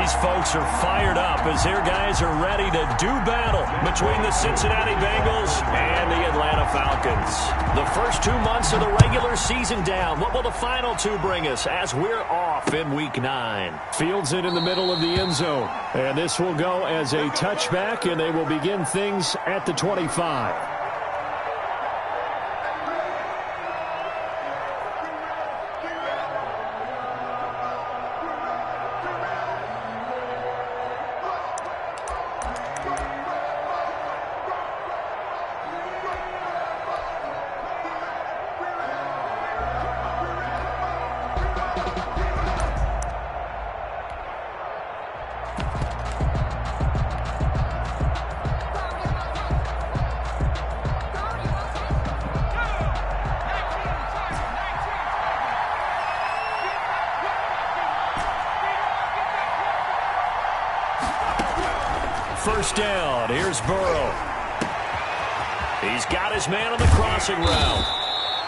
these folks are fired up as their guys are ready to do battle between the Cincinnati Bengals and the Atlanta Falcons. The first 2 months of the regular season down. What will the final two bring us as we're off in Week 9? Fields it in the middle of the end zone. And this will go as a touchback, and they will begin things at the 25. First down. Here's Burrow. He's got his man on the crossing route.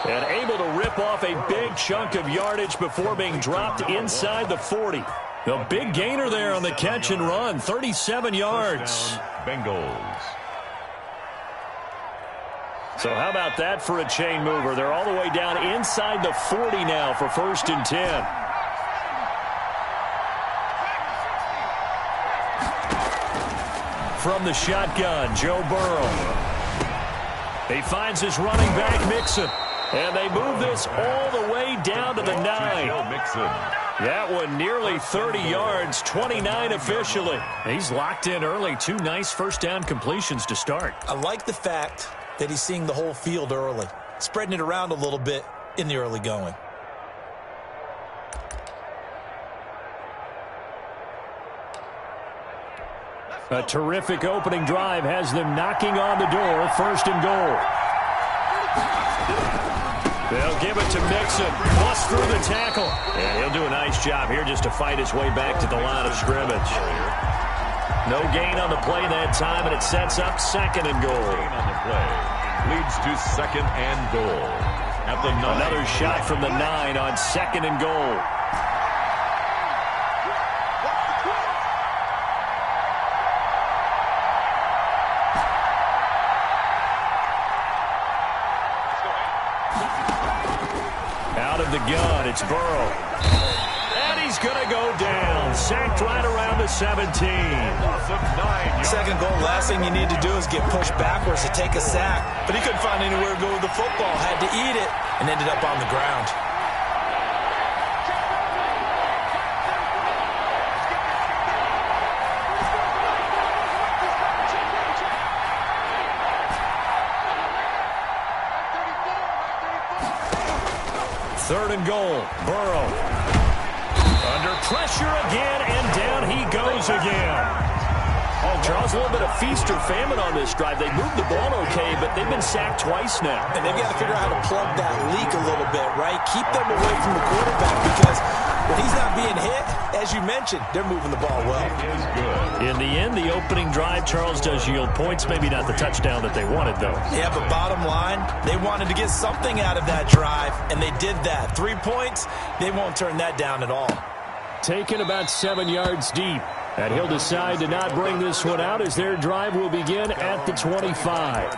And able to rip off a big chunk of yardage before being dropped inside the 40. The big gainer there on the catch and run. 37 yards. Bengals. So how about that for a chain mover? They're all the way down inside the 40 now for 1st and 10. From the shotgun, Joe Burrow. He finds his running back, Mixon. And they move this all the way down to the 9. That one nearly 30 yards, 29 officially. He's locked in early. 2 nice first down completions to start. I like the fact that he's seeing the whole field early, spreading it around a little bit in the early going. A terrific opening drive has them knocking on the door. 1st and goal. They'll give it to Mixon. Bust through the tackle. And he'll do a nice job here just to fight his way back to the line of scrimmage. No gain on the play that time, and it sets up 2nd and goal. Gain on the play leads to 2nd and goal. At the 9. Another shot from the 9 on 2nd and goal. The gun, it's Burrow. And he's going to go down. Sacked right around the 17. 2nd goal, last thing you need to do is get pushed backwards to take a sack. But he couldn't find anywhere to go with the football. Had to eat it and ended up on the ground. Third and goal. Burrow. Under pressure again, and down he goes again. Charles, a little bit of feast or famine on this drive. They moved the ball okay, but they've been sacked twice now. And they've got to figure out how to plug that leak a little bit, right? Keep them away from the quarterback because when he's not being hit, as you mentioned, they're moving the ball well. In the end, the opening drive, Charles, does yield points. Maybe not the touchdown that they wanted, though. Yeah, but bottom line, they wanted to get something out of that drive, and they did that. 3 points, they won't turn that down at all. Taken about 7 yards deep. And he'll decide to not bring this one out as their drive will begin at the 25.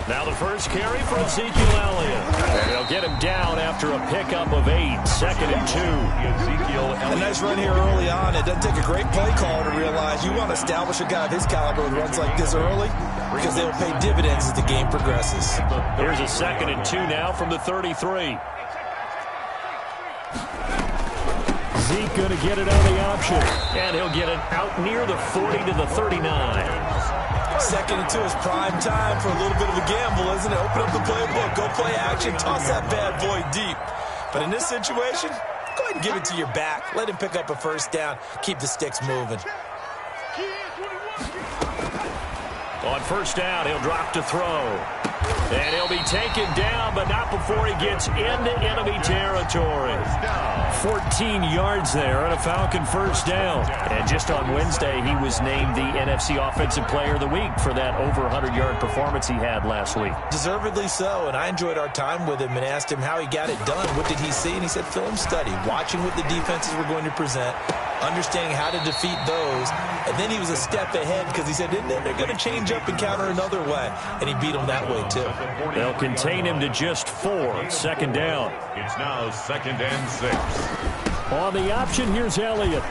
Now the first carry for Ezekiel Elliott. And they'll get him down after a pickup of 8. 2nd and 2. Ezekiel Elliott. A nice run here early on. It doesn't take a great play call to realize you want to establish a guy of his caliber with runs like this early because they'll pay dividends as the game progresses. Here's a 2nd and 2 now from the 33. Zeke going to get it on the option. And he'll get it out near the 40 to the 39. 2nd and 2 is prime time for a little bit of a gamble, isn't it? Open up the playbook, go play action, toss that bad boy deep. But in this situation, go ahead and give it to your back. Let him pick up a first down. Keep the sticks moving. On first down, he'll drop to throw. And he'll be taken down, but not before he gets into enemy territory. 14 yards there and a Falcon first down. And just on Wednesday, he was named the NFC Offensive Player of the Week for that over 100-yard performance he had last week. Deservedly so, and I enjoyed our time with him and asked him how he got it done. What did he see? And he said film study, watching what the defenses were going to present, understanding how to defeat those, and then he was a step ahead because he said, then they're going to change up and counter another way, and he beat them that way too. They'll contain him to just 4. Second down. It's now 2nd and 6. On the option, here's Elliott.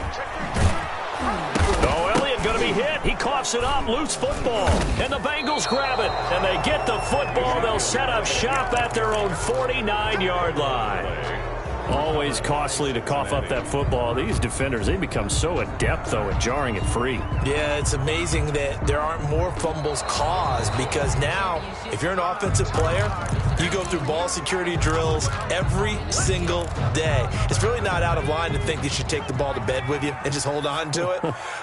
Oh, Elliott going to be hit. He coughs it up. Loose football. And the Bengals grab it. And they get the football. They'll set up shop at their own 49-yard line. Always costly to cough up that football. These defenders, they become so adept, though, at jarring it free. Yeah, it's amazing that there aren't more fumbles caused because now, if you're an offensive player, you go through ball security drills every single day. It's really not out of line to think you should take the ball to bed with you and just hold on to it.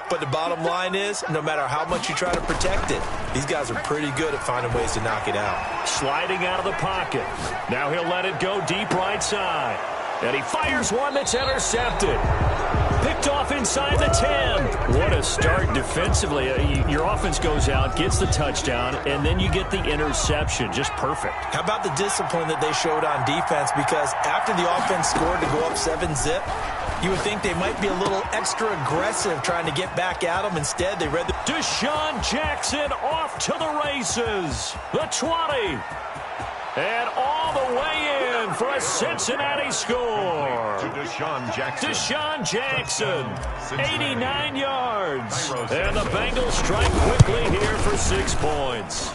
But the bottom line is, no matter how much you try to protect it, these guys are pretty good at finding ways to knock it out. Sliding out of the pocket. Now he'll let it go deep right side. And he fires one that's intercepted. Picked off inside the 10. What a start defensively. Your offense goes out, gets the touchdown, and then you get the interception. Just perfect. How about the discipline that they showed on defense? Because after the offense scored to go up 7-zip, you would think they might be a little extra aggressive trying to get back at them. Instead, they read the... Deshaun Jackson off to the races. The 20. And all the way in for a Cincinnati score. To Deshaun Jackson. Deshaun Jackson, 89 yards. And the Bengals strike quickly here for 6 points.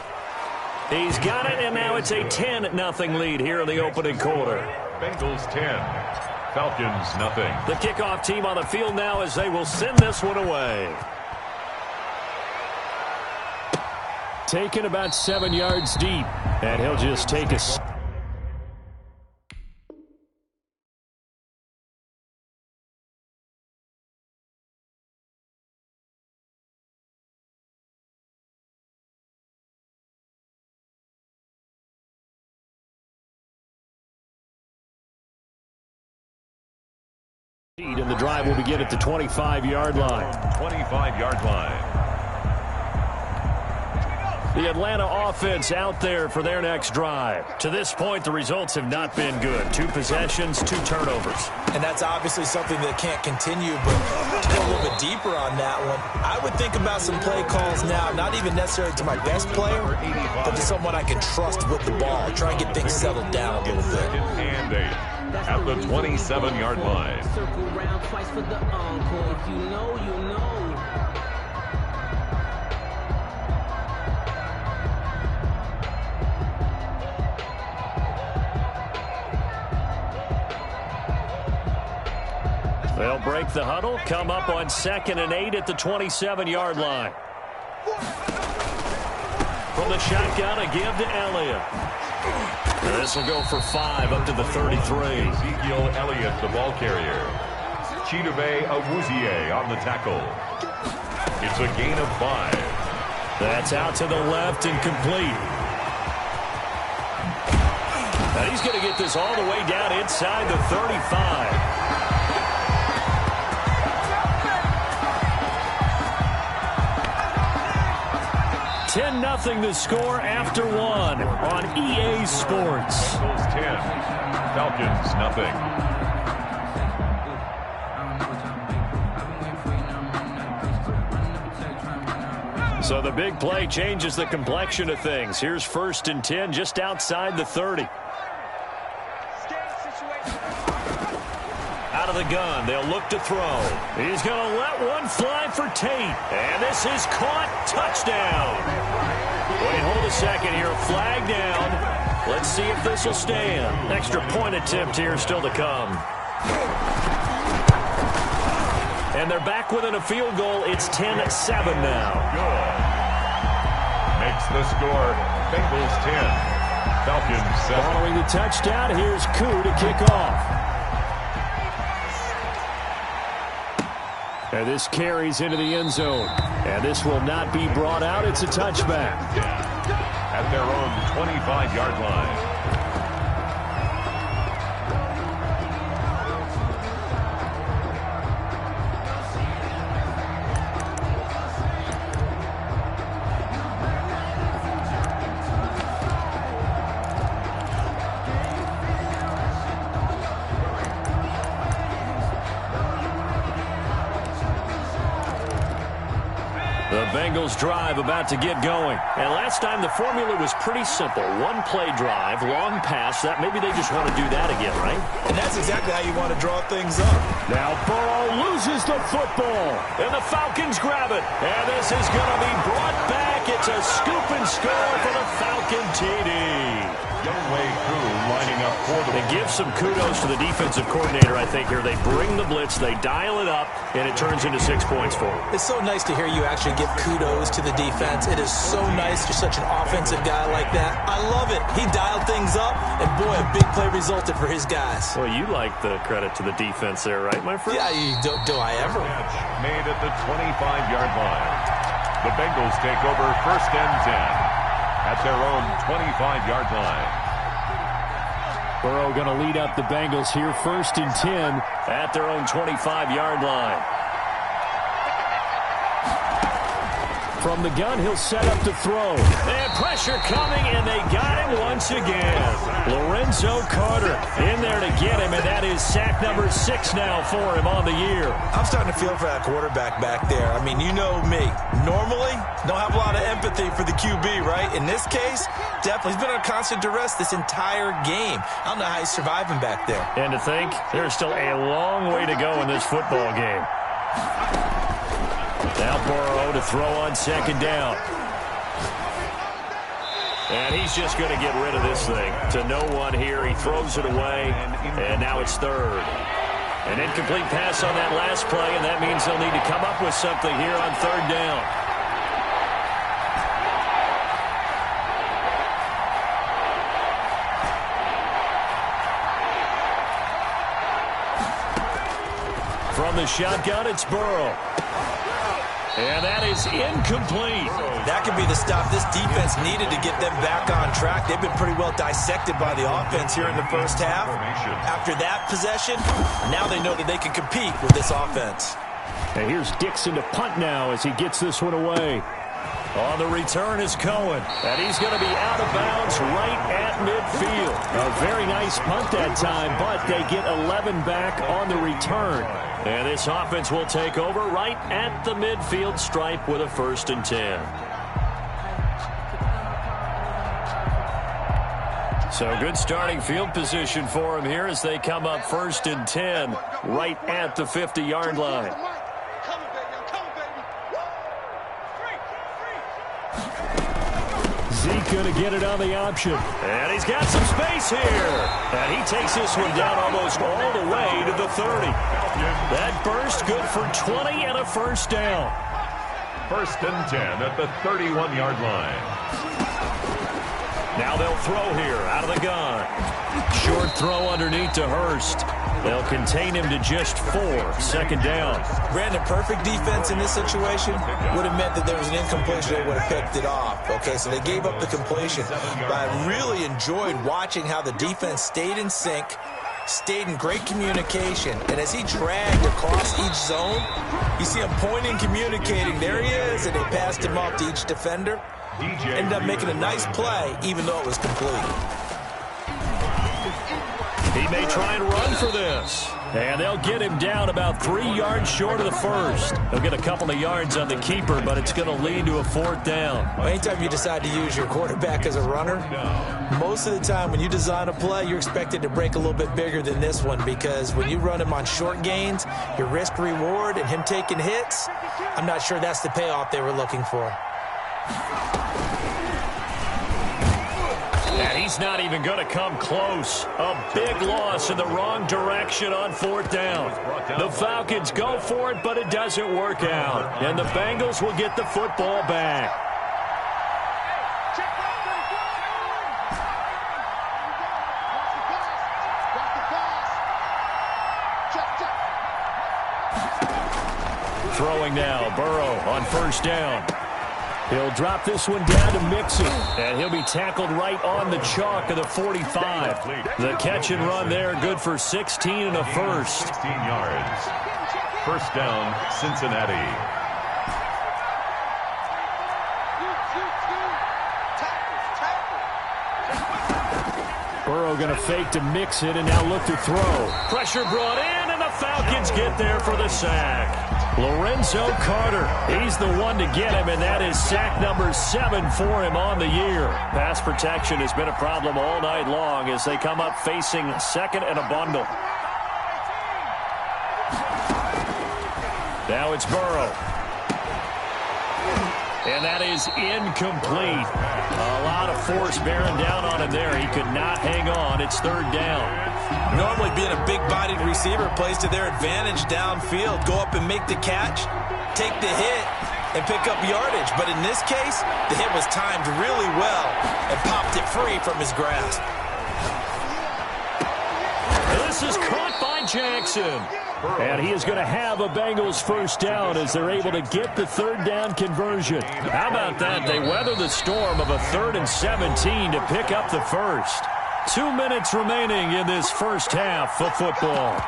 He's got it, and now it's a 10-0 lead here in the opening quarter. Bengals 10, Falcons nothing. The kickoff team on the field now as they will send this one away. Taken about 7 yards deep, and he'll just take a... And the drive will begin at the 25-yard line. 25-yard line. The Atlanta offense out there for their next drive. To this point, the results have not been good. 2 possessions, 2 turnovers. And that's obviously something that can't continue, but to go a little bit deeper on that one, I would think about some play calls now, not even necessarily to my best player, but to someone I can trust with the ball. Try and get things settled down a little bit. And 8 at the 27-yard line. Circle round twice for the encore. If you know, you know. They'll break the huddle, come up on 2nd and 8 at the 27-yard line. From the shotgun, a give to Elliott. This will go for 5 up to the 33. Ezekiel Elliott, the ball carrier. Chidobe Awuzie on the tackle. It's a gain of 5. That's out to the left and complete. Now he's going to get this all the way down inside the 35. 10-0 the score after 1 on EA Sports. Bengals 10, Falcons nothing. So the big play changes the complexion of things. Here's 1st and 10 just outside the 30. Out of the gun, they'll look to throw. He's going to let one fly for Tate. And this is caught. Touchdown. Wait, hold a second here. Flag down. Let's see if this will stand. Extra point attempt here still to come. And they're back within a field goal. It's 10-7 now. Good. Makes the score Bengals 10, Falcons 7. Following the touchdown, here's Koo to kick off. And this carries into the end zone. And this will not be brought out. It's a touchback. At at their own 25-yard line. The Bengals drive about to get going. And last time the formula was pretty simple. One play drive, long pass. That maybe they just want to do that again, right? And that's exactly how you want to draw things up. Now Burrow loses the football. And the Falcons grab it. And this is going to be brought back. It's a scoop and score for the Falcon TD. Younghoe Koo lining up for the... They give some kudos to the defensive coordinator, I think, here. They bring the blitz, they dial it up, and it turns into 6 points for them. It's so nice to hear you actually give kudos to the defense. It is so nice. You're such an offensive guy like that. I love it. He dialed things up, and boy, a big play resulted for his guys. Well, you like the credit to the defense there, right, my friend? Yeah, do I ever? Made at the 25-yard line. The Bengals take over 1st and 10 at their own 25-yard line. Burrow going to lead up the Bengals here, 1st and 10 at their own 25-yard line. From the gun, he'll set up to throw. And pressure coming, and they got him once again. Lorenzo Carter in there to get him, and that is sack number 6 now for him on the year. I'm starting to feel for that quarterback back there. I mean, you know me. Normally, don't have a lot of empathy for the QB, right? In this case, definitely. He's been under constant duress this entire game. I don't know how he's surviving back there. And to think, there's still a long way to go in this football game. Now Burrow to throw on 2nd down. And he's just going to get rid of this thing. To no one here. He throws it away. And now it's 3rd. An incomplete pass on that last play, and that means they'll need to come up with something here on 3rd down. From the shotgun, it's Burrow. And that is incomplete. That could be the stop this defense needed to get them back on track. They've been pretty well dissected by the offense here in the first half. After that possession, now they know that they can compete with this offense. And here's Dixon to punt now as he gets this one away. On the return is Cohen, and he's going to be out of bounds right at midfield. A very nice punt that time, but they get 11 back on the return. And this offense will take over right at the midfield stripe with a 1st and 10. So good starting field position for them here as they come up 1st and 10 right at the 50-yard line. Zeke going to get it on the option. And he's got some space here. And he takes this one down almost all the way to the 30. That burst good for 20 and a 1st down. 1st and 10 at the 31-yard line. Now they'll throw here out of the gun. Short throw underneath to Hurst. They'll contain him to just 4. 2nd down. Brandon, perfect defense in this situation would have meant that there was an incompletion. They would have picked it off. Okay, so they gave up the completion. But I really enjoyed watching how the defense stayed in sync, stayed in great communication. And as he dragged across each zone, you see him pointing, communicating. There he is, and they passed him off to each defender. Ended up making a nice play, even though it was complete. He may try and run for this. And they'll get him down about 3 yards short of the 1st. He'll get a couple of yards on the keeper, but it's going to lead to a 4th down. Well, anytime you decide to use your quarterback as a runner, most of the time when you design a play, you're expected to break a little bit bigger than this one, because when you run him on short gains, your risk-reward and him taking hits, I'm not sure that's the payoff they were looking for. And he's not even going to come close. A big loss in the wrong direction on 4th down. The Falcons go for it, but it doesn't work out. And the Bengals will get the football back. Throwing now, Burrow on 1st down. He'll drop this one down to Mixon, and he'll be tackled right on the chalk of the 45. The catch and run there, good for 16 and a first. 16 yards. First down, Cincinnati. Burrow going to fake to mix it and now look to throw. Pressure brought in, and the Falcons get there for the sack. Lorenzo Carter, he's the one to get him, and that is sack number 7 for him on the year. Pass protection has been a problem all night long as they come up facing second and a bundle. Now it's Burrow. And that is incomplete. A lot of force bearing down on him there. He could not hang on. It's third down. Normally being a big-bodied receiver plays to their advantage downfield. Go up and make the catch, take the hit, and pick up yardage. But in this case, the hit was timed really well and popped it free from his grasp. This is caught by Jackson. And he is going to have a Bengals first down as they're able to get the third down conversion. How about that? They weather the storm of a 3rd and 17 to pick up the first. 2 minutes remaining in this first half of football.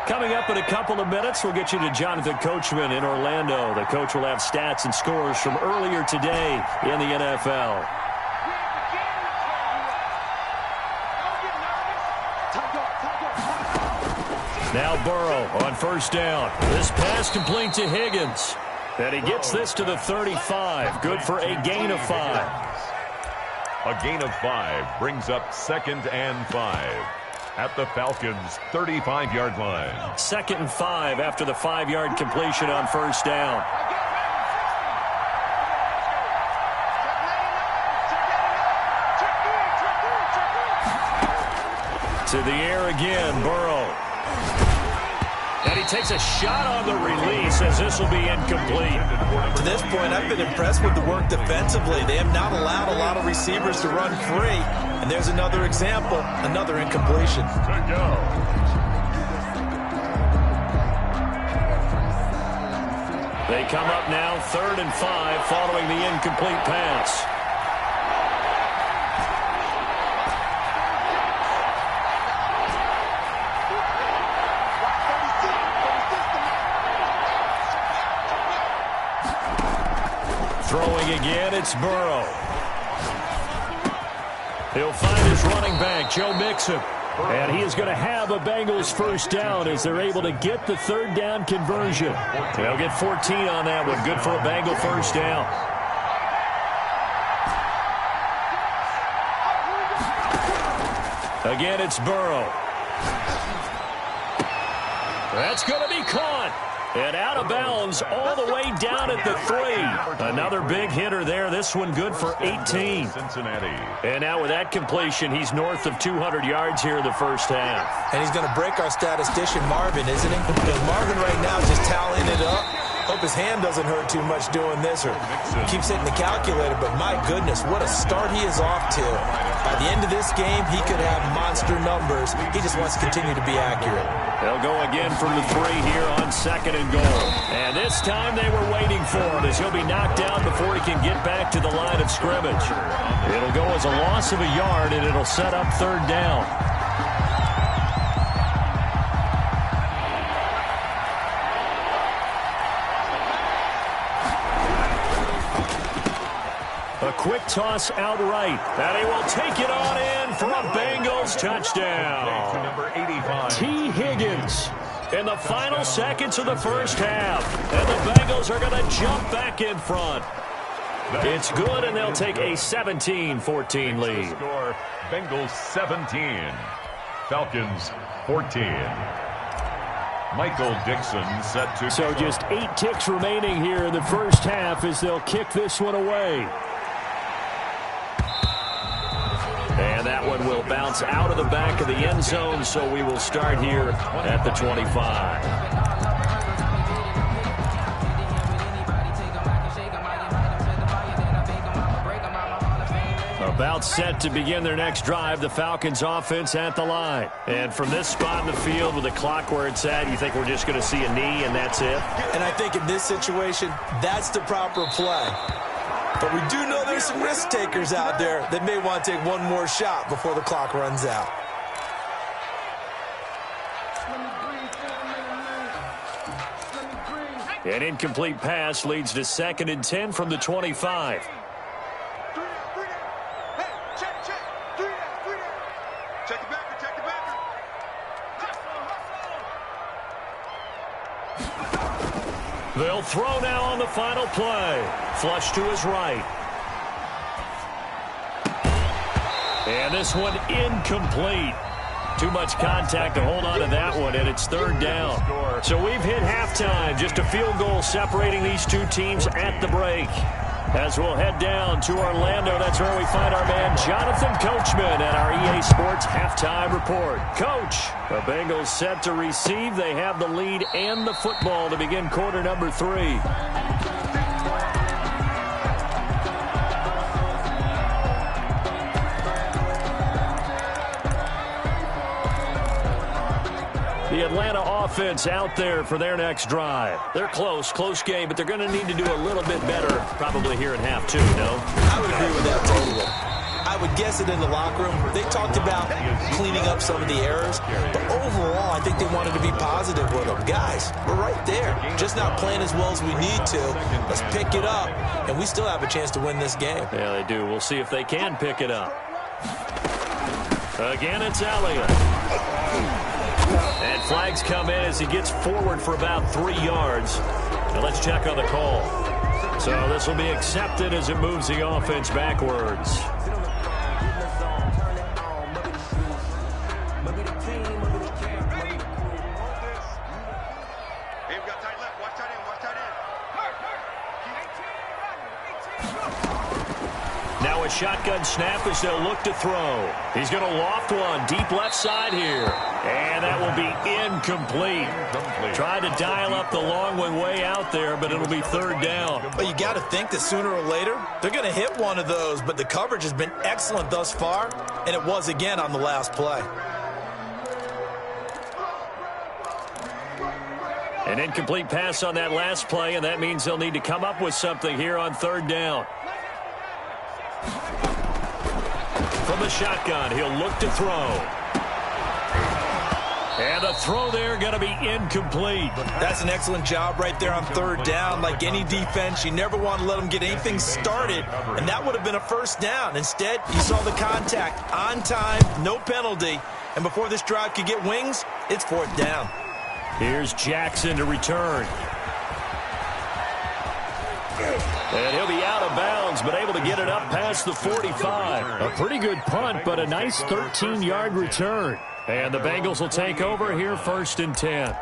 Coming up in a couple of minutes, we'll get you to Jonathan Coachman in Orlando. The coach will have stats and scores from earlier today in the NFL. Now Burrow on first down. This pass complete to Higgins. And he gets this to the 35. Good for a gain of 5. A gain of 5 brings up 2nd and 5. At the Falcons' 35-yard line. 2nd and 5 after the 5-yard completion on first down. To the air again, Burrow. And he takes a shot on the release as this will be incomplete. To this point, I've been impressed with the work defensively. They have not allowed a lot of receivers to run free. And there's another example, another incompletion. Good go. They come up now 3rd and 5 following the incomplete pass. Throwing again, it's Burrow. He'll find his running back, Joe Mixon. And he is going to have a Bengals first down as they're able to get the 3rd down conversion. They'll get 14 on that one. Good for a Bengal first down. Again, it's Burrow. That's going to be caught. And out of bounds all the way down at the 3. Another big hitter there. This one good for 18. Cincinnati. And now with that completion, he's north of 200 yards here in the first half. And he's going to break our statistician, Marvin, isn't he? Because Marvin right now is just tallying it up. Hope his hand doesn't hurt too much doing this or keeps hitting the calculator. But my goodness, what a start he is off to. By the end of this game, he could have monster numbers. He just wants to continue to be accurate. They'll go again from the 3 here on 2nd and goal. And this time they were waiting for him as he'll be knocked down before he can get back to the line of scrimmage. It'll go as a loss of a yard, and it'll set up 3rd down. A quick toss outright. And he will take it on in for a Bengals touchdown. Number 85. T. Higgins in the final seconds of the first half. And the Bengals are going to jump back in front. It's good, and they'll take a 17-14 lead. Score, Bengals 17. Falcons 14. Michael Dixon set to... So just 8 ticks remaining here in the first half as they'll kick this one away. And that one will bounce out of the back of the end zone, so we will start here at the 25. About set to begin their next drive, the Falcons offense at the line. And from this spot in the field with the clock where it's at, you think we're just going to see a knee and that's it? And I think in this situation, that's the proper play. But we do know there's some risk takers out there that may want to take one more shot before the clock runs out. An incomplete pass leads to 2nd and 10 from the 25. They'll throw now on the final play. Flush to his right. And this one incomplete. Too much contact to hold on to that one, and it's 3rd down. So we've hit halftime. Just a field goal separating these two teams at the break. As we'll head down to Orlando, that's where we find our man Jonathan Coachman at our EA Sports Halftime Report. Coach, the Bengals set to receive. They have the lead and the football to begin quarter number 3. The Atlanta offense out there for their next drive. They're close game, but they're going to need to do a little bit better probably here in half 2, no? I would agree with that totally. I would guess it in the locker room. They talked about cleaning up some of the errors, but overall, I think they wanted to be positive with them. Guys, we're right there. Just not playing as well as we need to. Let's pick it up, and we still have a chance to win this game. Yeah, they do. We'll see if they can pick it up. Again, it's Elliott. And flags come in as he gets forward for about 3 yards. Now let's check on the call. So this will be accepted as it moves the offense backwards. Now a shotgun snap as they'll look to throw. He's going to loft one deep left side here. And that will be incomplete. Tried to dial up the long one way out there, but it'll be 3rd down. But you got to think that sooner or later, they're going to hit one of those. But the coverage has been excellent thus far, and it was again on the last play. An incomplete pass on that last play, and that means they'll need to come up with something here on 3rd down. From the shotgun, he'll look to throw. And the throw there going to be incomplete. That's an excellent job right there on 3rd down. Like any defense, you never want to let them get anything started, and that would have been a 1st down. Instead, you saw the contact on time, no penalty, and before this drive could get wings, it's 4th down. Here's Jackson to return. And he'll be out of bounds, but able to get it up past the 45. A pretty good punt, but a nice 13-yard return. And the Bengals will take over here 1st and 10.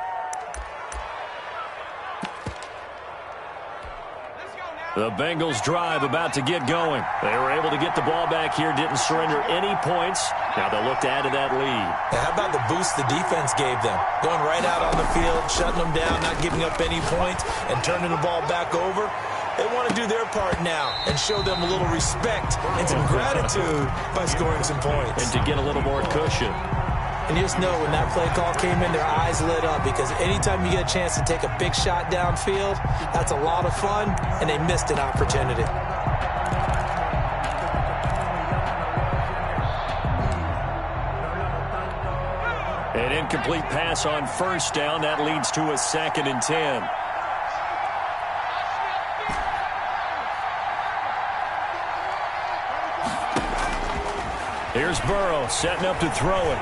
The Bengals drive about to get going. They were able to get the ball back here, didn't surrender any points. Now they'll look to add to that lead. How about the boost the defense gave them? Going right out on the field, shutting them down, not giving up any points, and turning the ball back over. They want to do their part now and show them a little respect and some gratitude by scoring some points. And to get a little more cushion. And you just know when that play call came in, their eyes lit up, because anytime you get a chance to take a big shot downfield, that's a lot of fun, and they missed an opportunity. An incomplete pass on 1st down. That leads to a 2nd and 10. Here's Burrow setting up to throw it.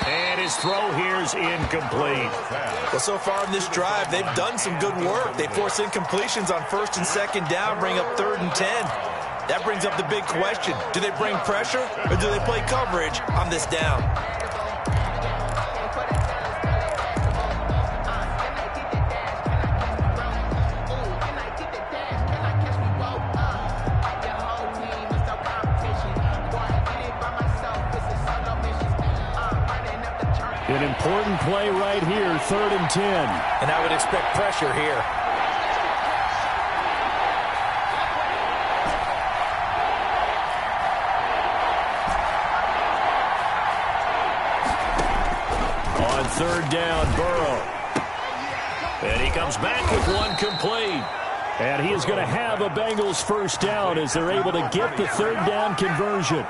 And his throw here's incomplete. Well, so far in this drive, they've done some good work. They force incompletions on 1st and 2nd down, bring up 3rd and 10. That brings up the big question. Do they bring pressure or do they play coverage on this down? An important play right here, 3rd and 10. And I would expect pressure here. On third down, Burrow. And he comes back with one complete. And he is going to have a Bengals first down as they're able to get the third down conversion.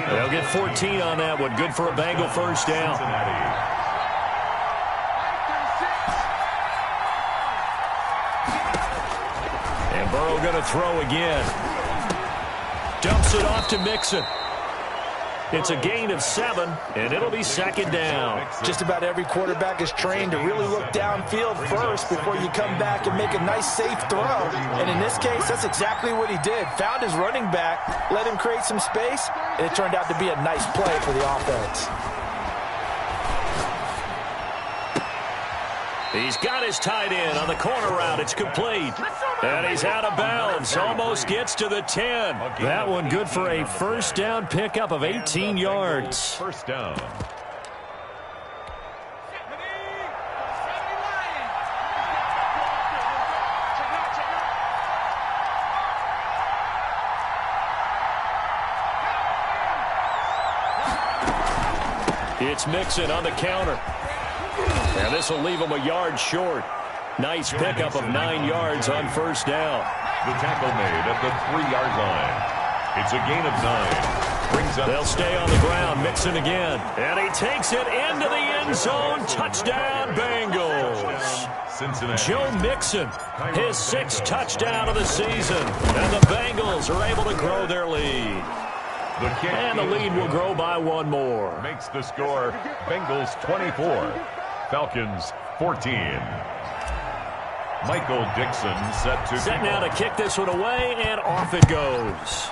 They'll get 14 on that one. Good for a Bengal first down. And Burrow going to throw again. Dumps it off to Mixon. It's a gain of 7, and it'll be second down. Just about every quarterback is trained to really look downfield first before you come back and make a nice, safe throw. And in this case, that's exactly what he did. Found his running back, let him create some space, and it turned out to be a nice play for the offense. He's got his tight end on the corner route. It's complete. And he's out of bounds. Almost gets to the 10. That one good for a first down pickup of 18 yards. First down. It's Mixon on the counter. And this will leave him a yard short. Nice pickup of 9 yards on first down. The tackle made at the 3-yard line. It's a gain of 9. Brings up. They'll stay on the ground. Mixon again. And he takes it into the end zone. Touchdown, Bengals. Cincinnati. Joe Mixon, his 6th touchdown of the season. And the Bengals are able to grow their lead. And the lead will grow by 1 more. Makes the score Bengals 24. Falcons 14. Michael Dixon set now to kick this one away, and off it goes.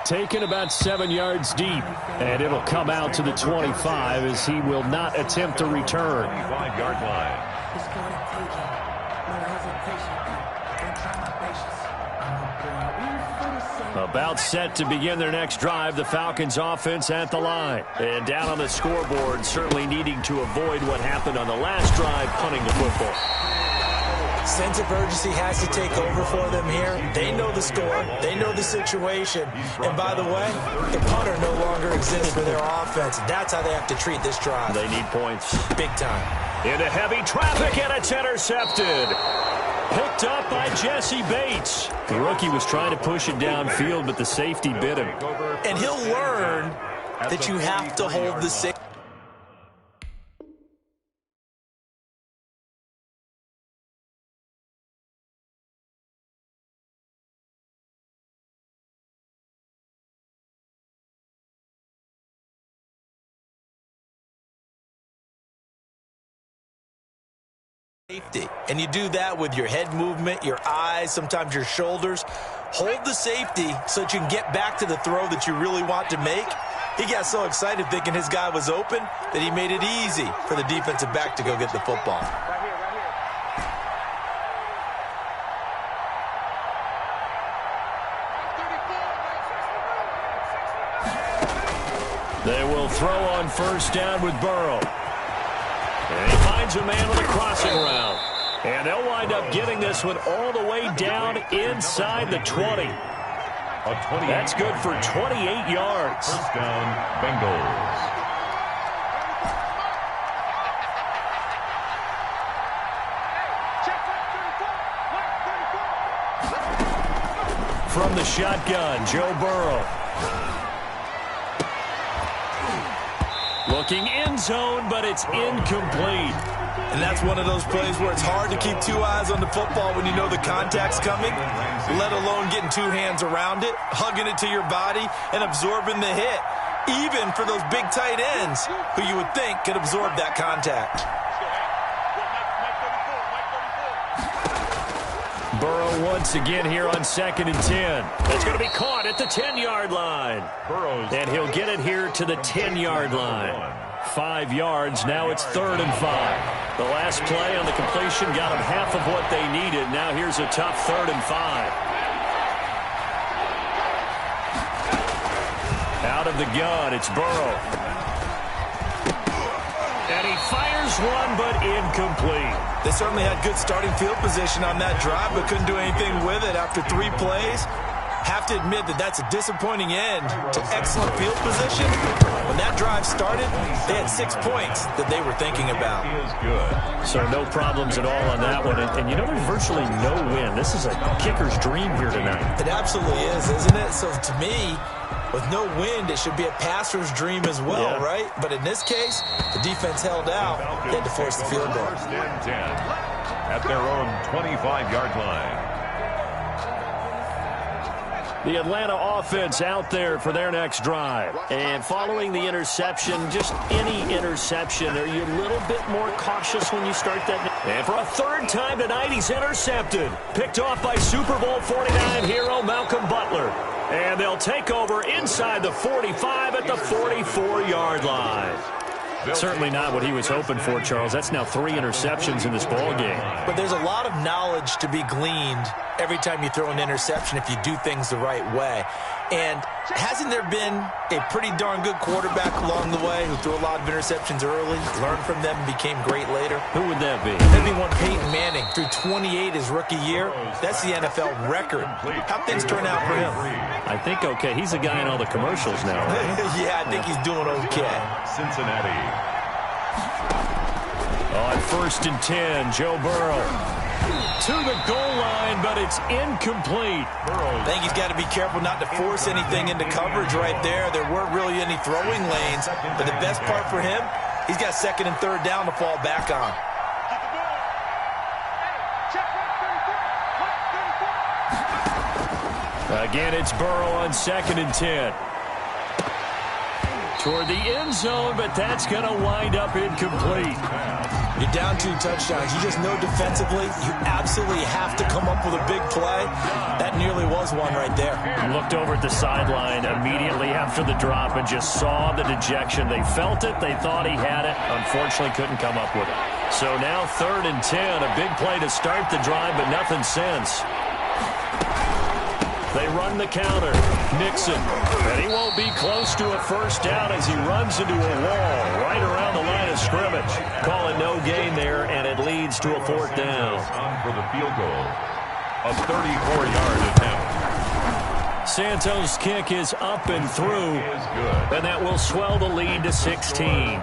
Taken about 7 yards deep, and it'll come out to the 25 as he will not attempt to return. 25-yard line. About set to begin their next drive, the Falcons offense at the line. And down on the scoreboard, certainly needing to avoid what happened on the last drive, punting the football. Sense of urgency has to take over for them here. They know the score. They know the situation. And by the way, the punter no longer exists for their offense. That's how they have to treat this drive. They need points. Big time. Into heavy traffic, and it's intercepted. Picked up by Jesse Bates. The rookie was trying to push it downfield, but the safety bit him. And he'll learn that you have to hold the safety. And you do that with your head movement, your eyes, sometimes your shoulders. Hold the safety so that you can get back to the throw that you really want to make. He got so excited thinking his guy was open that he made it easy for the defensive back to go get the football. They will throw on first down with Burrow. And he finds a man on the crossing route. And they'll wind up getting this one all the way down inside the 20. That's good for 28 yards. First down, Bengals. From the shotgun, Joe Burrow. Looking end zone, but it's incomplete. And that's one of those plays where it's hard to keep 2 eyes on the football when you know the contact's coming, let alone getting 2 hands around it, hugging it to your body, and absorbing the hit, even for those big tight ends who you would think could absorb that contact. Burrow once again here on 2nd and 10. That's going to be caught at the 10-yard line. And he'll get it here to the 10-yard line. 5 yards. Now it's 3rd and 5. The last play on the completion got them half of what they needed. Now here's a tough 3rd and 5. Out of the gun, it's Burrow. And he fires one, but incomplete. They certainly had good starting field position on that drive, but couldn't do anything with it after 3 plays. Have to admit that that's a disappointing end to excellent field position. When that that drive started, they had 6 points that they were thinking about. He is good. So no problems at all on that one. And you know, there's virtually no win. This is a kicker's dream here tonight. It absolutely is, isn't it? So to me, with no wind, it should be a passer's dream as well, right? But in this case, the defense held out. They had to force the field goal. First and 10 at their own 25-yard line. The Atlanta offense out there for their next drive. And following the interception, just any interception, are you a little bit more cautious when you start that? And for a third time tonight, he's intercepted. Picked off by Super Bowl 49 hero Malcolm Butler. And they'll take over inside the 45 at the 44-yard line. Certainly not what he was hoping for, Charles. That's now 3 interceptions in this ball game. But there's a lot of knowledge to be gleaned every time you throw an interception if you do things the right way. And hasn't there been a pretty darn good quarterback along the way who threw a lot of interceptions early, learned from them, and became great later? Who would that be? That'd be one Peyton Manning. Threw 28 his rookie year. That's the NFL record. How'd things turn out for him? I think okay. He's a guy in all the commercials now, right? Yeah, I think he's doing okay. Cincinnati. On 1st and 10, Joe Burrow to the goal line, but it's incomplete. I think he's got to be careful not to force anything into coverage right there. There weren't really any throwing lanes, but the best part for him, he's got 2nd and 3rd down to fall back on. Again, it's Burrow on 2nd and 10. Toward the end zone, but that's going to wind up incomplete. You're down 2 touchdowns. You just know defensively you absolutely have to come up with a big play. That nearly was one right there. Looked over at the sideline immediately after the drop and just saw the dejection. They felt it. They thought he had it. Unfortunately, couldn't come up with it. So now 3rd and 10. A big play to start the drive, but nothing since. They run the counter. Mixon. And he won't be close to a first down as he runs into a wall right around the line of scrimmage. Calling no gain there, and it leads to a 4th down. For the field goal. A 34-yard attempt. Santos' kick is up and through, and that will swell the lead to 16.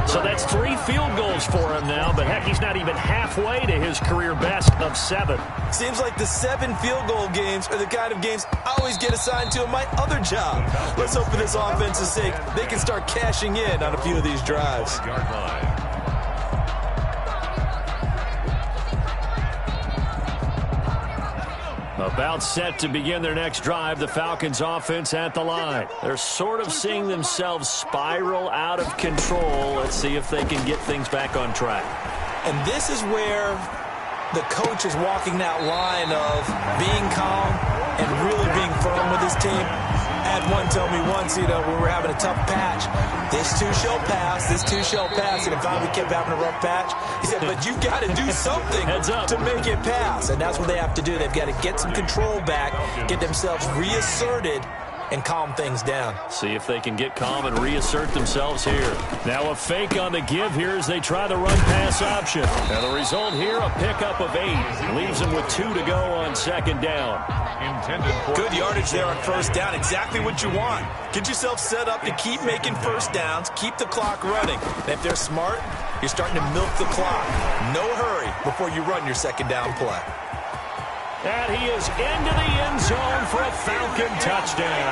So that's 3 field goals for him now, but heck, he's not even halfway to his career best of 7. Seems like the 7 field goal games are the kind of games I always get assigned to in my other job. Let's hope for this offense's sake they can start cashing in on a few of these drives. About set to begin their next drive, the Falcons offense at the line. They're sort of seeing themselves spiral out of control. Let's see if they can get things back on track. And this is where the coach is walking that line of being calm and really being firm with his team. I had one tell me once, when we were having a tough patch, this too shall pass, this too shall pass. And if we kept having a rough patch, he said, but you've got to do something to make it pass. And that's what they have to do. They've got to get some control back, get themselves reasserted, and calm things down. See if they can get calm and reassert themselves here. Now a fake on the give here as they try the run-pass option. And the result here, a pickup of 8. Leaves them with 2 to go on 2nd down. Good yardage there on 1st down. Exactly what you want. Get yourself set up to keep making 1st downs, keep the clock running. And if they're smart, you're starting to milk the clock. No hurry before you run your 2nd down play. And he is into the end zone for a Falcon touchdown.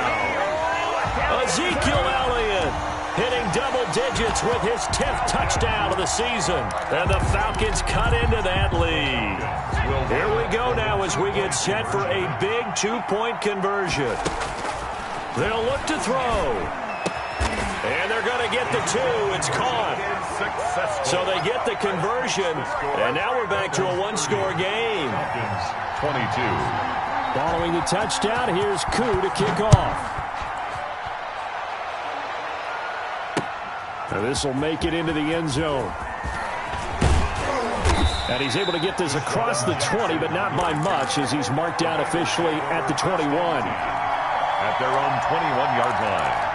Ezekiel Elliott hitting double digits with his 10th touchdown of the season. And the Falcons cut into that lead. Here we go now as we get set for a big 2-point conversion. They'll look to throw. And they're going to get the 2. It's caught. So they get the conversion. And now we're back to a 1-score game. 22. Following the touchdown, here's Koo to kick off. And this will make it into the end zone. And he's able to get this across the 20, but not by much, as he's marked down officially at the 21. At their own 21-yard line.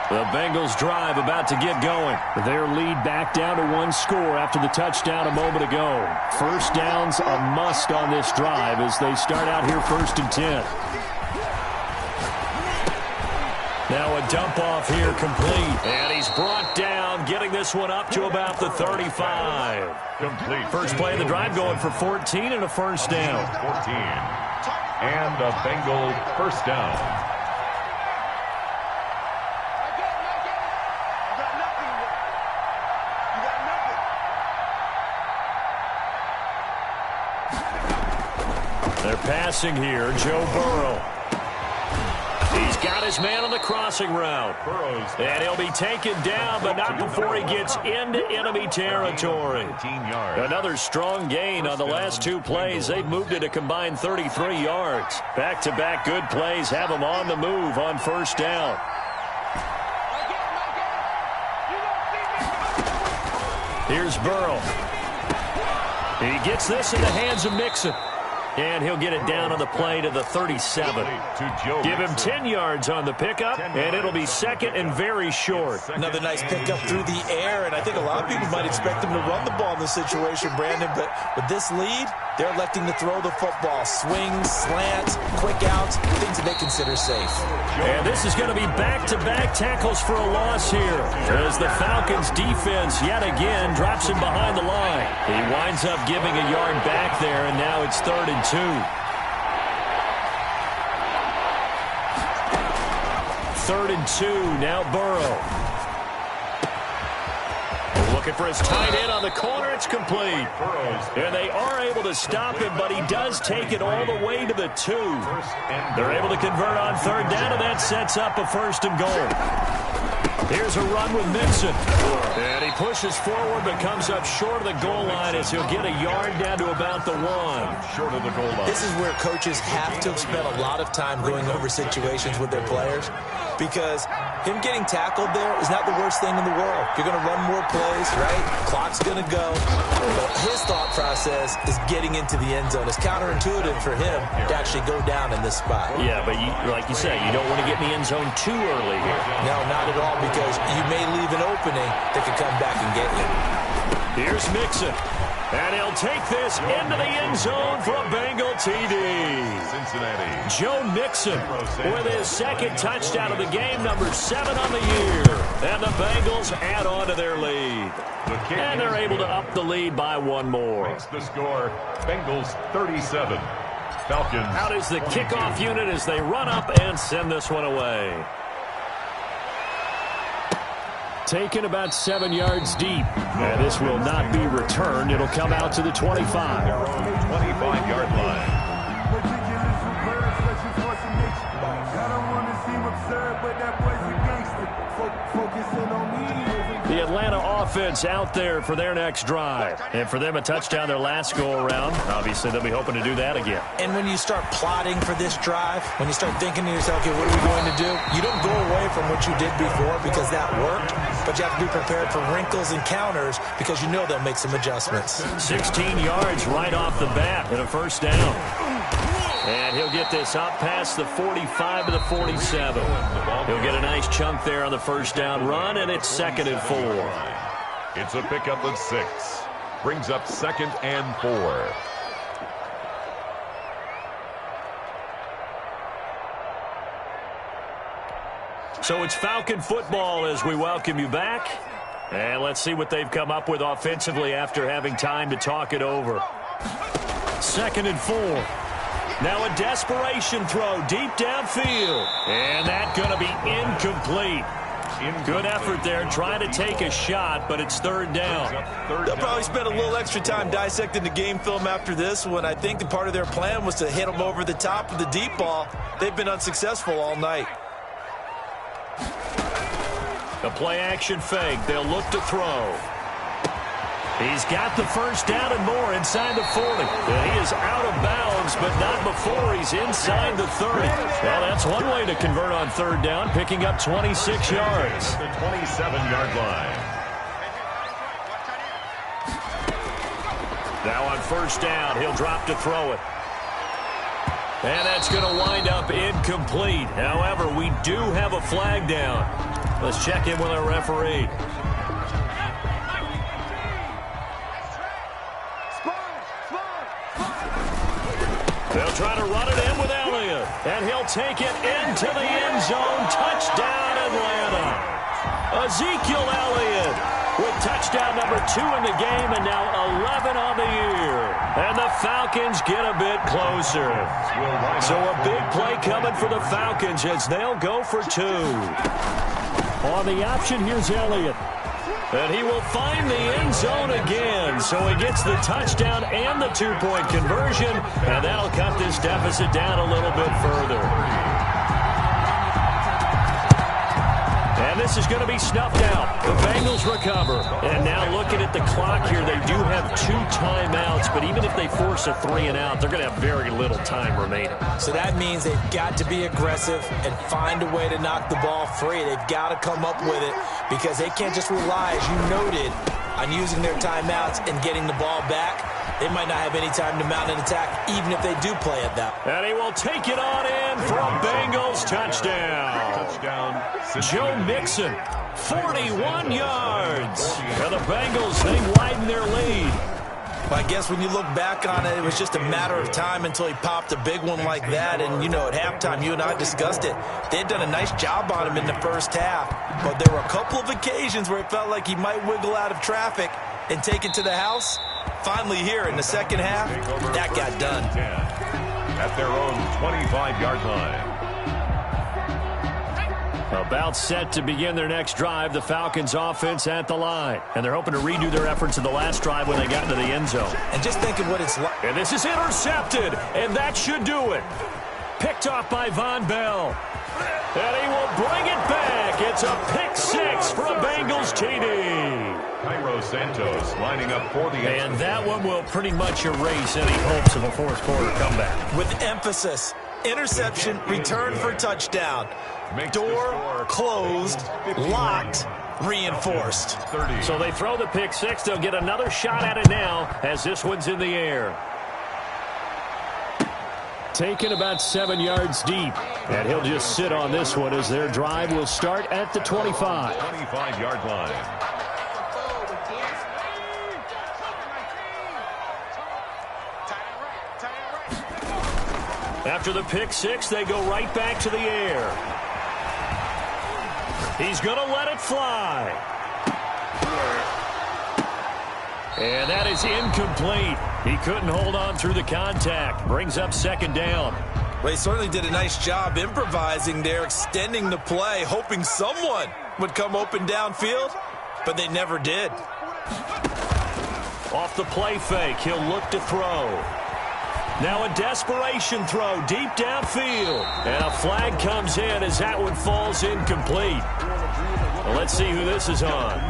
The Bengals drive about to get going. Their lead back down to 1 score after the touchdown a moment ago. First down's a must on this drive as they start out here 1st and 10. Now a dump off here complete. And he's brought down, getting this one up to about the 35. Complete. First play of the drive going for 14 and a first down. 14. And a Bengal first down. They're passing here. Joe Burrow. He's got his man on the crossing route. And he'll be taken down, but not before he gets into enemy territory. Another strong gain on the last two plays. They've moved it a combined 33 yards. Back-to-back good plays have them on the move on first down. Here's Burrow. He gets this in the hands of Mixon. And he'll get it down on the play to the 37. Give him 10 yards on the pickup, and it'll be second and very short. Another nice pickup through the air, and I think a lot of people might expect him to run the ball in this situation, Brandon, but with this lead, they're electing to throw the football. Swings, slants, quick outs, things that they consider safe. And this is going to be back-to-back tackles for a loss here, as the Falcons' defense yet again drops him behind the line. He winds up giving a yard back there, and now it's 3rd and 2. 3rd and 2, now Burrow. Looking for his tight end on the corner. It's complete. And they are able to stop him, but he does take it all the way to the 2. They're able to convert on 3rd down, and that sets up a 1st and goal. Here's a run with Mixon. And he pushes forward, but comes up short of the goal line as he'll get a yard down to about the 1. Short of the goal line. This is where coaches have to have spent a lot of time going over situations with their players, because him getting tackled there is not the worst thing in the world. You're going to run more plays, right? Clock's going to go. But his thought process is getting into the end zone. It's counterintuitive for him to actually go down in this spot. Yeah, but like you say, you don't want to get in the end zone too early here. No, not at all, because you may leave an opening that could come back and get you. Here's Mixon. And he'll take this into the end zone for a Bengal TD. Cincinnati. Joe Mixon with his second touchdown of the game, number 7 on the year. And the Bengals add on to their lead. And they're able to up the lead by 1 more. Makes the score, Bengals 37. Falcons. Out is the kickoff unit as they run up and send this one away. Taken about 7 yards deep. And this will not be returned. It'll come out to the 25. 25-yard line. The Atlanta offense out there for their next drive. And for them, a touchdown their last go-around. Obviously, they'll be hoping to do that again. And when you start plotting for this drive, when you start thinking to yourself, okay, what are we going to do? You don't go away from what you did before because that worked, but you have to be prepared for wrinkles and counters because you know they'll make some adjustments. 16 yards right off the bat and a first down. And he'll get this up past the 45 to the 47. He'll get a nice chunk there on the first down run, and it's 2nd and 4. It's a pickup of 6. Brings up 2nd and 4. So it's Falcon football as we welcome you back. And let's see what they've come up with offensively after having time to talk it over. 2nd and 4. Now a desperation throw deep downfield. And that's going to be incomplete. Good effort there trying to take a shot, but it's 3rd down. They'll probably spend a little extra time dissecting the game film after this one. I think the part of their plan was to hit them over the top of the deep ball. They've been unsuccessful all night. The play action fake. They'll look to throw. He's got the first down and more inside the 40. And he is out of bounds, but not before he's inside the 30. Well, that's one way to convert on 3rd down, picking up 26 yards. The 27-yard line. Now on 1st down, he'll drop to throw it. And that's going to wind up incomplete. However, we do have a flag down. Let's check in with our referee. They'll try to run it in with Elliott. And he'll take it into the end zone. Touchdown. Ezekiel Elliott with touchdown number 2 in the game and now 11 on the year. And the Falcons get a bit closer. So a big play coming for the Falcons as they'll go for 2. On the option, here's Elliott. And he will find the end zone again. So he gets the touchdown and the 2-point conversion. And that'll cut this deficit down a little bit further. And this is going to be snuffed out. The Bengals recover. And now looking at the clock here, they do have 2 timeouts. But even if they force a 3-and-out, they're going to have very little time remaining. So that means they've got to be aggressive and find a way to knock the ball free. They've got to come up with it because they can't just rely, as you noted, on using their timeouts and getting the ball back. They might not have any time to mount an attack, even if they do play it that way. And he will take it on in for a Bengals touchdown. Joe Mixon, 41 yards. And the Bengals, they widen their lead. Well, I guess when you look back on it, it was just a matter of time until he popped a big one like that. And, you know, at halftime, you and I discussed it. They had done a nice job on him in the first half. But there were a couple of occasions where it felt like he might wiggle out of traffic and take it to the house. Finally here in the second half, that got done. At their own 25-yard line. About set to begin their next drive, the Falcons offense at the line. And they're hoping to redo their efforts in the last drive when they got into the end zone. And just think of what it's like. And this is intercepted, and that should do it. Picked off by Von Bell. And he will bring it back. It's a pick 6 for a Bengals TD. Cairo Santos lining up for the extra. And that one will pretty much erase any hopes of a fourth quarter comeback. With emphasis, interception, return for touchdown. Door closed, locked, reinforced. So they throw the pick 6. They'll get another shot at it now as this one's in the air. Taken about 7 yards deep. And he'll just sit on this one as their drive will start at the 25. 25-yard line. After the pick 6, they go right back to the air. He's going to let it fly. And that is incomplete. He couldn't hold on through the contact. Brings up second down. Well, he certainly did a nice job improvising there, extending the play, hoping someone would come open downfield, but they never did. Off the play fake, he'll look to throw. Now a desperation throw deep downfield. And a flag comes in as that one falls incomplete. Well, let's see who this is on.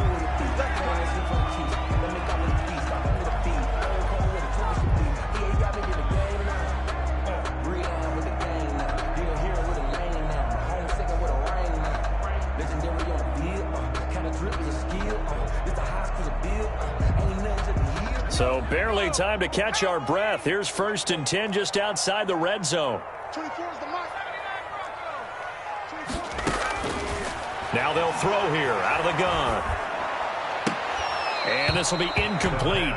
So barely time to catch our breath. Here's 1st and 10 just outside the red zone. Now they'll throw here out of the gun. And this will be incomplete.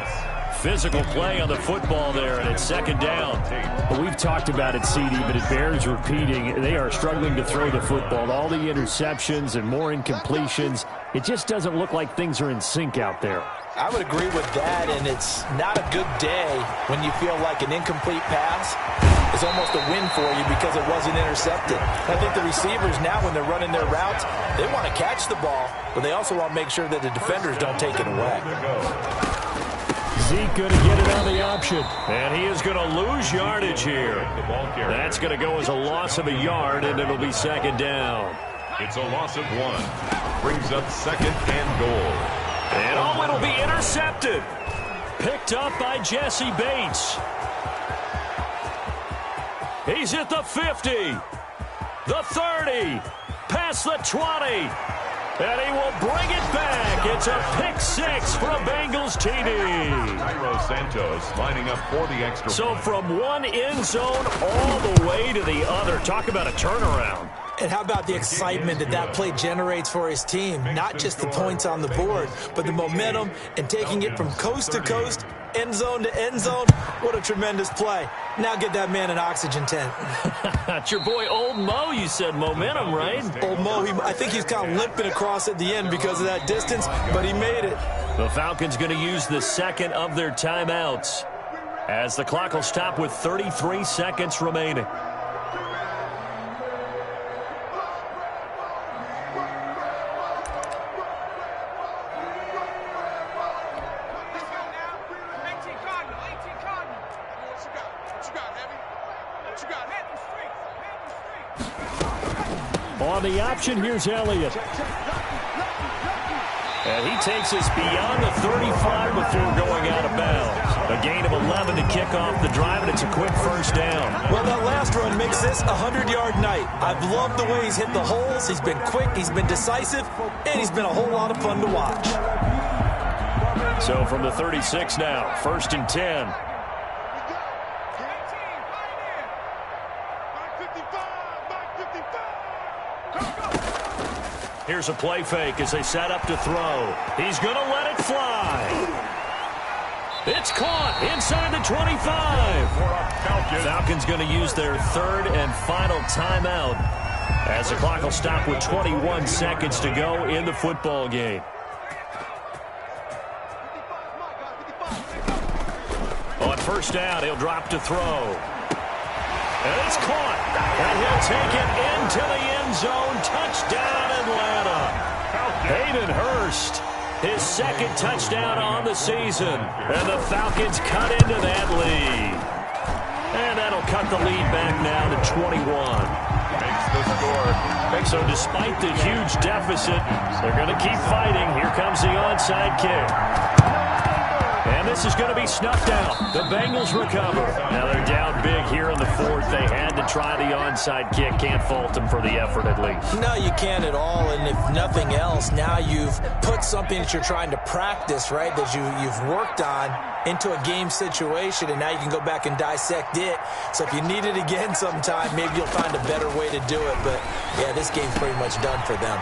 Physical play on the football there, and it's second down. Well, we've talked about it, CD, but it bears repeating. They are struggling to throw the football. All the interceptions and more incompletions. It just doesn't look like things are in sync out there. I would agree with that, and it's not a good day when you feel like an incomplete pass is almost a win for you because it wasn't intercepted. I think the receivers now, when they're running their routes, they want to catch the ball, but they also want to make sure that the defenders don't take it away. Zeke going to get it on the option. And he is going to lose yardage here. That's going to go as a loss of a yard, and it'll be second down. It's a loss of 1. Brings up second and goal. And oh, it'll be intercepted. Picked up by Jesse Bates. He's at the 50, the 30, past the 20. And he will bring it back. It's a pick 6 for a Bengals TD. Cairo Santos lining up for the extra. So from one end zone all the way to the other. Talk about a turnaround. And how about the excitement that that play generates for his team? Not just the points on the board, but the momentum and taking it from coast to coast end zone to end zone. What a tremendous play. Now get that man an oxygen tent. That's your boy Old Mo, you said. Momentum, right? Old Mo, I think he's kind of limping across at the end because of that distance, but he made it. The Falcons going to use the second of their timeouts as the clock will stop with 33 seconds remaining. On the option, here's Elliott. And he takes us beyond the 35 before going out of bounds. A gain of 11 to kick off the drive, and it's a quick first down. Well, that last run makes this a 100-yard night. I've loved the way he's hit the holes. He's been quick, he's been decisive, and he's been a whole lot of fun to watch. So from the 36 now, 1st and 10. Here's a play fake as they set up to throw. He's going to let it fly. It's caught inside the 25. Falcons going to use their third and final timeout as the clock will stop with 21 seconds to go in the football game. On first down, he'll drop to throw. And it's caught. And he'll take it into the end zone. Touchdown, Atlanta. Hayden Hurst, his second touchdown on the season. And the Falcons cut into that lead. And that'll cut the lead back now to 21. Makes the score. So despite the huge deficit, they're going to keep fighting. Here comes the onside kick. And this is going to be snuffed out. The Bengals recover. Now they're down big here in the fourth. They had to try the onside kick. Can't fault them for the effort at least. No, you can't at all. And if nothing else, now you've put something that you're trying to practice, right, that you've worked on into a game situation, and now you can go back and dissect it. So if you need it again sometime, maybe you'll find a better way to do it. But, yeah, this game's pretty much done for them.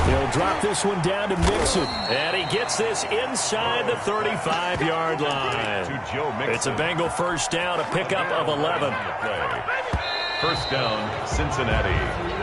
He'll drop this one down to Mixon. And he gets this inside the 35-yard line. It's a Bengal first down, a pickup of 11. First down, Cincinnati.